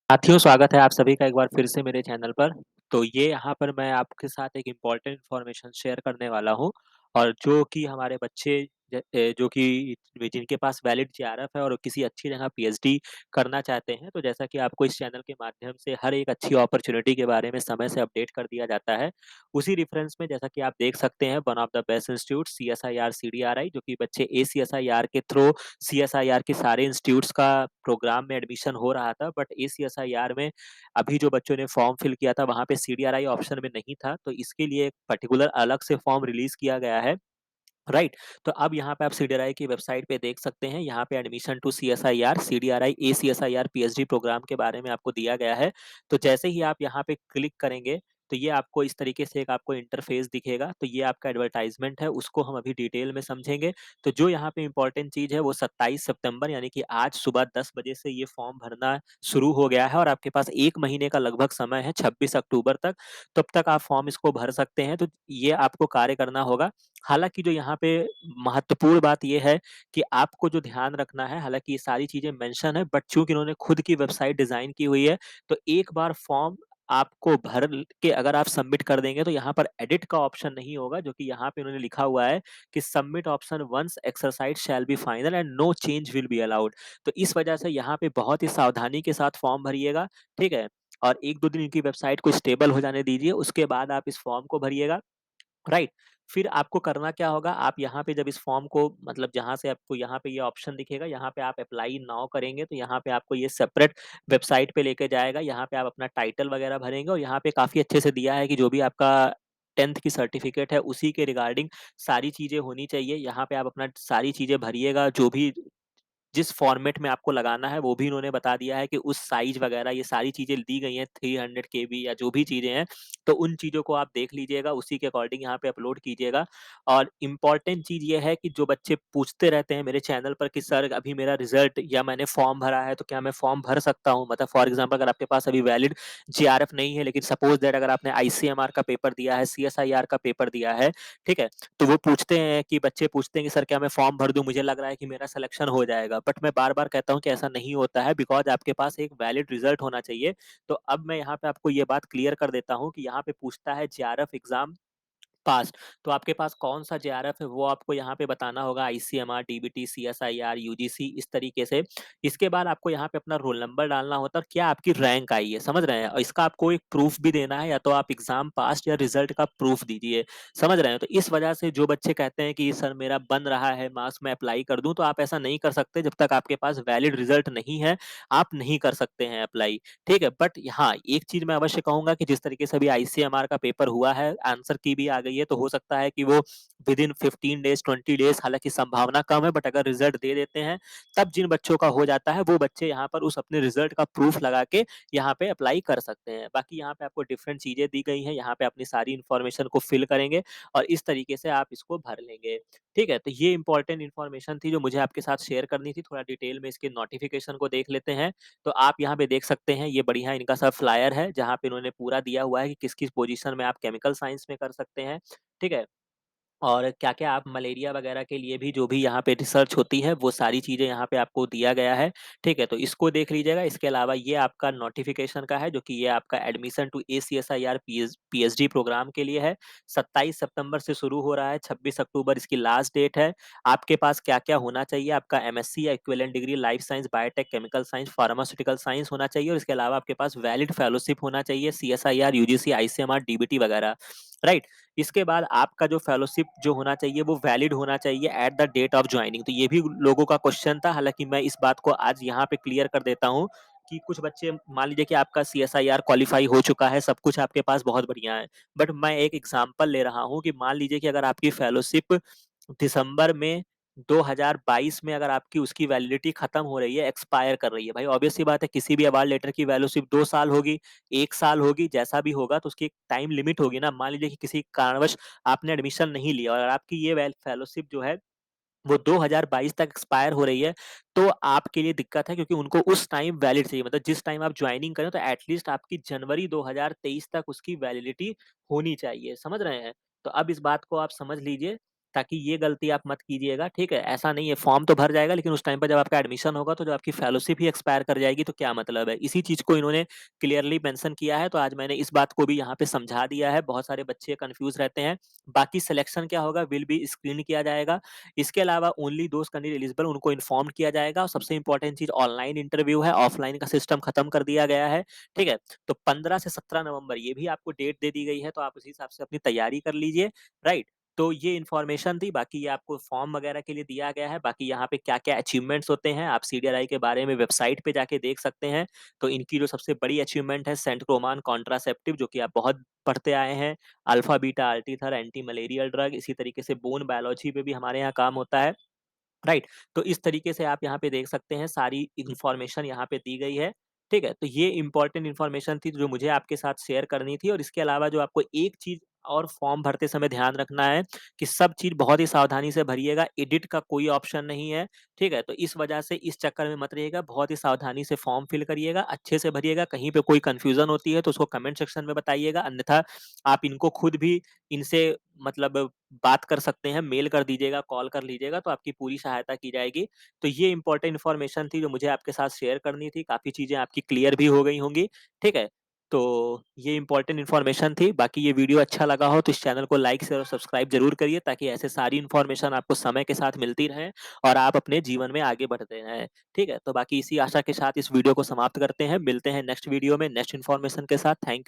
साथियों, स्वागत है आप सभी का एक बार फिर से मेरे चैनल पर। तो ये यहाँ पर मैं आपके साथ एक इम्पोर्टेंट इन्फॉर्मेशन शेयर करने वाला हूँ और जो कि हमारे बच्चे जो कि जिनके पास वैलिड जेआरएफ है और वो किसी अच्छी जगह पीएचडी करना चाहते हैं, तो जैसा कि आपको इस चैनल के माध्यम से हर एक अच्छी अपॉर्च्युनिटी के बारे में समय से अपडेट कर दिया जाता है। उसी रेफरेंस में जैसा कि आप देख सकते हैं, one of the best institute CSIR CDRI, जो कि बच्चे एसीएसआईआर के थ्रू सीएसआईआर के सारे इंस्टीट्यूट्स का प्रोग्राम में एडमिशन हो रहा था, बट एसीएसआईआर में अभी जो बच्चों ने फॉर्म फिल किया था वहाँ पे सीडीआरआई ऑप्शन में नहीं था, तो इसके लिए एक पर्टिकुलर अलग से फॉर्म रिलीज किया गया है। राइट। तो अब यहाँ पे आप सीडीआरआई की वेबसाइट पे देख सकते हैं, यहाँ पे admission to CSIR CDRI ACSIR PhD programme के बारे में आपको दिया गया है। तो जैसे ही आप यहाँ पे क्लिक करेंगे तो ये आपको इस तरीके से एक आपको इंटरफेस दिखेगा। तो ये आपका एडवर्टाइजमेंट है, उसको हम अभी डिटेल में समझेंगे। तो जो यहाँ पे इंपॉर्टेंट चीज है वो 27 सितंबर यानी कि आज सुबह 10 बजे से ये फॉर्म भरना शुरू हो गया है और आपके पास 1 महीने का लगभग समय है, 26 अक्टूबर तक। तब तक आप फॉर्म इसको भर सकते हैं। तो ये आपको कार्य करना होगा। हालाँकि जो यहाँ पे महत्वपूर्ण बात ये है कि आपको जो ध्यान रखना है, हालाँकि ये सारी चीज़ें मेंशन है, बट चूँकि इन्होंने खुद की वेबसाइट डिज़ाइन की हुई है, तो एक बार फॉर्म आपको भर ल के अगर आप सबमिट कर देंगे, तो यहाँ पर एडिट का ऑप्शन नहीं होगा, जो कि यहाँ पे उन्होंने लिखा हुआ है कि submit option once exercise shall be final and no change will be allowed. तो इस वजह से यहाँ पे बहुत ही सावधानी के साथ फॉर्म भरिएगा, ठीक है? और 1-2 दिन इनकी वेबसाइट को स्टेबल हो जाने दीजिए, उसके बाद आप इस फॉर्म को भरिएगा। राइट। फिर आपको करना क्या होगा, आप यहाँ पे जब इस फॉर्म को मतलब जहाँ से आपको यहाँ पे ये ऑप्शन दिखेगा, यहाँ पे आप अप्लाई नाउ करेंगे, तो यहाँ पे आपको ये सेपरेट वेबसाइट पे लेके जाएगा। यहाँ पे आप अपना टाइटल वगैरह भरेंगे और यहाँ पे काफ़ी अच्छे से दिया है कि जो भी आपका 10th की सर्टिफिकेट है, उसी के रिगार्डिंग सारी चीज़ें होनी चाहिए। यहाँ पे आप अपना सारी चीज़ें भरिएगा, जो भी जिस फॉर्मेट में आपको लगाना है वो भी इन्होंने बता दिया है कि उस साइज वगैरह ये सारी चीज़ें दी गई हैं, 300 केबी या जो भी चीज़ें हैं, तो उन चीज़ों को आप देख लीजिएगा, उसी के अकॉर्डिंग यहाँ पे अपलोड कीजिएगा। और इम्पोर्टेंट चीज़ ये है कि जो बच्चे पूछते रहते हैं मेरे चैनल पर कि सर अभी मेरा रिज़ल्ट या मैंने फॉर्म भरा है, तो क्या मैं फॉर्म भर सकता हूँ? मतलब फॉर एग्ज़ाम्पल अगर आपके पास अभी वैलिड जेआरएफ नहीं है, लेकिन सपोज़ दैट अगर आपने आईसीएमआर का पेपर दिया है, सीएसआईआर का पेपर दिया है, ठीक है? तो वो पूछते हैं कि बच्चे पूछते हैं कि सर क्या मैं फॉर्म भर दूं, मुझे लग रहा है कि मेरा सिलेक्शन हो जाएगा, बट मैं बार बार कहता हूं कि ऐसा नहीं होता है, बिकॉज आपके पास एक वैलिड रिजल्ट होना चाहिए। तो अब मैं यहाँ पे आपको ये बात क्लियर कर देता हूँ कि यहाँ पे पूछता है जेआरएफ एग्जाम पास्ट, तो आपके पास कौन-सा जेआरएफ है वो आपको यहाँ पे बताना होगा, आईसीएमआर, डीबीटी, सीएसआईआर, यूजीसी इस तरीके से। इसके बाद आपको यहाँ पे अपना रोल नंबर डालना होता है और क्या आपकी रैंक आई है, समझ रहे हैं? और इसका आपको एक प्रूफ भी देना है, या तो आप एग्ज़ाम पास या रिजल्ट का प्रूफ दीजिए, समझ रहे हैं? तो इस वजह से जो बच्चे कहते हैं कि सर मेरा बन रहा है मार्क्स, मैं अप्लाई कर दूँ, तो आप ऐसा नहीं कर सकते जब तक आपके पास वैलिड रिजल्ट नहीं है, आप नहीं कर सकते हैं अप्लाई, ठीक है? बट हाँ, एक चीज़ मैं अवश्य कहूँगा कि जिस तरीके से अभी आईसीएमआर का पेपर हुआ है, आंसर की भी आ गई है, तो हो सकता है कि वो विदिन 15 डेज़, 20 डेज़, हालाँकि संभावना कम है, बट अगर रिज़ल्ट दे देते हैं, तब जिन बच्चों का हो जाता है, वो बच्चे यहाँ पर उस अपने रिज़ल्ट का प्रूफ लगा के यहाँ पे अप्लाई कर सकते हैं। बाकी यहाँ पे आपको डिफरेंट चीज़ें दी गई हैं, यहाँ पे अपनी सारी इन्फॉर्मेशन को फिल करेंगे और इस तरीके से आप इसको भर लेंगे। ठीक है? तो ये इम्पोर्टेंट इन्फॉर्मेशन थी जो मुझे आपके साथ शेयर करनी थी। थोड़ा डिटेल में इसके नोटिफ़िकेशन को देख लेते हैं। तो आप यहाँ पे देख सकते हैं, ये बढ़िया इनका सा फ्लायर है, जहाँ पे इन्होंने पूरा दिया हुआ है कि किस-किस पोज़ीशन में आप केमिकल साइंस में कर सकते हैं। ठीक है? और क्या-क्या आप मलेरिया वगैरह के लिए भी जो भी यहाँ पे रिसर्च होती है, वो सारी चीज़ें यहाँ पे आपको दिया गया है, ठीक है? तो इसको देख लीजिएगा। इसके अलावा ये आपका नोटिफ़िकेशन का है, जो कि ये आपका admission to ACSIR PhD programme के लिए है। 27 सितंबर से शुरू हो रहा है, 26 अक्टूबर इसकी लास्ट डेट है। आपके पास क्या-क्या होना चाहिए? आपका एमएससी या equivalent degree life science, biotech, chemical science, pharmaceutical science होना चाहिए और इसके अलावा आपके पास वैलिड फेलोशिप होना चाहिए, सीएसआईआर, यूजीसी, आईसीएमआर, डीबीटी वगैरह, राइट? इसके बाद आपका जो फेलोशिप जो होना चाहिए वो वैलिड होना चाहिए at the date of joining. तो ये भी लोगों का क्वेश्चन था, हालाँकि मैं इस बात को आज यहाँ पे क्लियर कर देता हूँ कि कुछ बच्चे मान लीजिए कि आपका सीएसआईआर क्वालीफाई हो चुका है, सब कुछ आपके पास बहुत बढ़िया है। बट मैं एक एग्ज़ाम्पल ले रहा हूँ कि मान लीजिए कि अगर आपकी फेलोशिप दिसंबर में 2022 में अगर आपकी उसकी वैलिडिटी खत्म हो रही है, एक्सपायर कर रही है, भाई ऑब्वियस सी बात है किसी भी अवार्ड लेटर की वैल्यू सिर्फ 2 साल होगी, 1 साल होगी, जैसा भी होगा तो उसकी एक टाइम लिमिट होगी ना। मान लीजिए कि किसी कारणवश आपने एडमिशन नहीं लिया और आपकी ये फेलोशिप जो है वो 2022 तक एक्सपायर हो रही है, तो आपके लिए दिक्कत है, क्योंकि उनको उस टाइम वैलिड चाहिए। मतलब जिस टाइम आप ज्वाइनिंग करें तो एटलीस्ट आपकी जनवरी 2023 तक उसकी वैलिडिटी होनी चाहिए, समझ रहे हैं? तो अब इस बात को आप समझ लीजिए ताकि ये गलती आप मत कीजिएगा, ठीक है? ऐसा नहीं है, फॉर्म तो भर जाएगा लेकिन उस टाइम पे जब आपका एडमिशन होगा तो जो आपकी फेलोशिप ही एक्सपायर कर जाएगी तो क्या मतलब है? इसी चीज़ को इन्होंने क्लियरली मेंशन किया है, तो आज मैंने इस बात को भी यहाँ पे समझा दिया है। बहुत सारे बच्चे कन्फ्यूज़ रहते हैं। बाकी सिलेक्शन क्या होगा, विल बी स्क्रीन किया जाएगा। इसके अलावा ओनली दोज़ कैंडिडेट एलिजिबल उनको इन्फॉर्म किया जाएगा और सबसे इम्पोर्टेंट चीज़ ऑनलाइन इंटरव्यू है, ऑफलाइन का सिस्टम खत्म कर दिया गया है, ठीक है? तो 15 से 17 नवंबर ये भी आपको डेट दे दी गई है, तो आप उसी हिसाब से अपनी तैयारी कर लीजिए, राइट? तो ये इन्फॉर्मेशन थी, बाकी ये आपको फॉर्म वगैरह के लिए दिया गया है। बाकी यहाँ पे क्या-क्या अचीवमेंट्स होते हैं, आप सीडीआरआई के बारे में वेबसाइट पे जाके देख सकते हैं। तो इनकी जो सबसे बड़ी अचीवमेंट है सेंटक्रोमान कॉन्ट्रासेप्टिव, जो कि आप बहुत पढ़ते आए हैं। Alpha beta arteether anti malarial drug, इसी तरीके से बोन बायोलॉजी पे भी हमारे यहाँ काम होता है। राइट, तो इस तरीके से आप यहाँ पे देख सकते हैं, सारी इन्फॉर्मेशन यहाँ पे दी गई है, ठीक है? तो ये इम्पोर्टेंट इन्फॉर्मेशन थी जो मुझे आपके साथ शेयर करनी थी, और इसके अलावा जो आपको एक चीज़ और फॉर्म भरते समय ध्यान रखना है कि सब चीज़ बहुत ही सावधानी से भरिएगा, एडिट का कोई ऑप्शन नहीं है, ठीक है? तो इस वजह से इस चक्कर में मत रहिएगा, बहुत ही सावधानी से फॉर्म फिल करिएगा, अच्छे से भरिएगा, कहीं पे कोई कन्फ्यूज़न होती है तो उसको कमेंट सेक्शन में बताइएगा, अन्यथा आप इनको खुद भी इनसे मतलब बात कर सकते हैं, मेल कर दीजिएगा, कॉल कर लीजिएगा, तो आपकी पूरी सहायता की जाएगी। तो ये इम्पोर्टेंट इन्फॉर्मेशन थी जो मुझे आपके साथ शेयर करनी थी, काफ़ी चीज़ें आपकी क्लियर भी हो गई होंगी, ठीक है? तो ये इम्पोर्टेंट इन्फॉर्मेशन थी, बाकी ये वीडियो अच्छा लगा हो तो इस चैनल को लाइक, शेयर और सब्सक्राइब ज़रूर करिए, ताकि ऐसे सारी इन्फॉर्मेशन आपको समय के साथ मिलती रहें और आप अपने जीवन में आगे बढ़ते रहें, ठीक है? तो बाकी इसी आशा के साथ इस वीडियो को समाप्त करते हैं, मिलते हैं नेक्स्ट वीडियो में नेक्स्ट इन्फॉर्मेशन के साथ। Thank you.